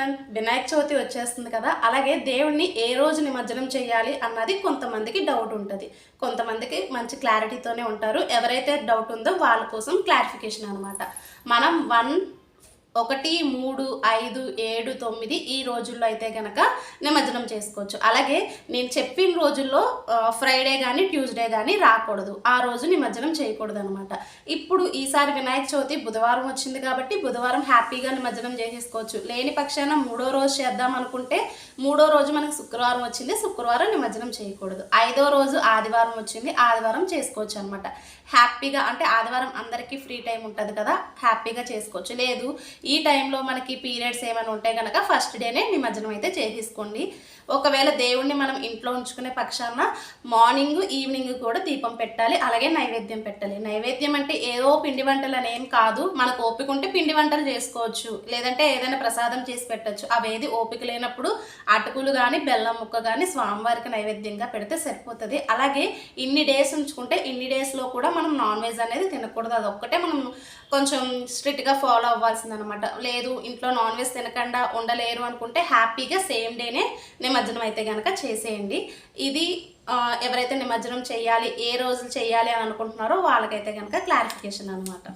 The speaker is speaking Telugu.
ఎవ్రీవన్, వినాయక చవితి వచ్చేస్తుంది కదా. అలాగే దేవుణ్ణి ఏ రోజు నిమజ్జనం చేయాలి అన్నది కొంతమందికి డౌట్ ఉంటుంది. కొంతమందికి మంచి క్లారిటీతోనే ఉంటారు. ఎవరైతే డౌట్ ఉందో వాళ్ళ కోసం క్లారిఫికేషన్ అనమాట. మనం 1, 3, 5, 7, 9 ఈ రోజుల్లో అయితే కనుక నిమజ్జనం చేసుకోవచ్చు. అలాగే నేను చెప్పిన రోజుల్లో ఫ్రైడే కానీ ట్యూస్డే కానీ రాకూడదు, ఆ రోజు నిమజ్జనం చేయకూడదు అనమాట. ఇప్పుడు ఈసారి వినాయక చవితి బుధవారం వచ్చింది కాబట్టి బుధవారం హ్యాపీగా నిమజ్జనం చేసేసుకోవచ్చు. లేని పక్షాన 3వ రోజు చేద్దాం అనుకుంటే 3వ రోజు మనకి శుక్రవారం వచ్చింది, శుక్రవారం నిమజ్జనం చేయకూడదు. 5వ రోజు ఆదివారం వచ్చింది, ఆదివారం చేసుకోవచ్చు అనమాట. హ్యాపీగా అంటే ఆదివారం అందరికీ ఫ్రీ టైం ఉంటుంది కదా, హ్యాపీగా చేసుకోవచ్చు. లేదు ఈ టైంలో మనకి పీరియడ్స్ ఏమైనా ఉంటే కనుక ఫస్ట్ డేనే నిమజ్జనం అయితే చేసేసుకోండి. ఒకవేళ దేవుణ్ణి మనం ఇంట్లో ఉంచుకునే పక్షాన మార్నింగ్ ఈవినింగ్ కూడా దీపం పెట్టాలి, అలాగే నైవేద్యం పెట్టాలి. నైవేద్యం అంటే ఏదో పిండి వంటలు అనేం కాదు, మనకు ఓపిక ఉంటే పిండి వంటలు చేసుకోవచ్చు, లేదంటే ఏదైనా ప్రసాదం చేసి పెట్టచ్చు. అవేది ఓపిక లేనప్పుడు అటుకులు కానీ బెల్లం ముక్క కానీ స్వామివారికి నైవేద్యంగా పెడితే సరిపోతుంది. అలాగే ఇన్ని డేస్ ఉంచుకుంటే ఇన్ని డేస్లో కూడా మనం నాన్ వెజ్ అనేది తినకూడదు. అదొక్కటే మనం కొంచెం స్ట్రిక్ట్గా ఫాలో అవ్వాల్సింది అనమాట. లేదు ఇంట్లో నాన్ వెజ్ తినకుండా ఉండలేరు అనుకుంటే హ్యాపీగా సేమ్ డేనే నిమజ్జనం అయితే కనుక చేసేయండి. ఇది ఎవరైతే నిమజ్జనం చేయాలి, ఏ రోజు చేయాలి అని అనుకుంటున్నారో వాళ్ళకైతే కనుక క్లారిఫికేషన్ అనమాట.